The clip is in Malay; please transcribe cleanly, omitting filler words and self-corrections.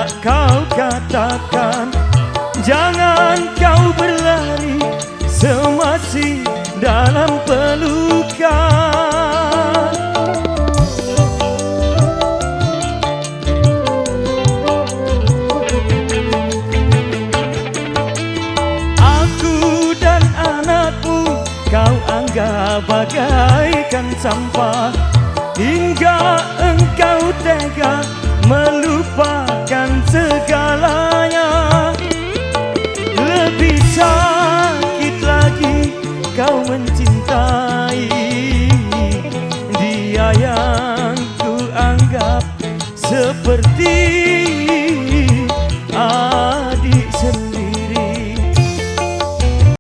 hendak kau katakan. Jangan kau berlari semasih dalam pelukan. Aku dan anakmu kau anggap bagaikan sampah, hingga engkau tega melupakan segalanya. Lebih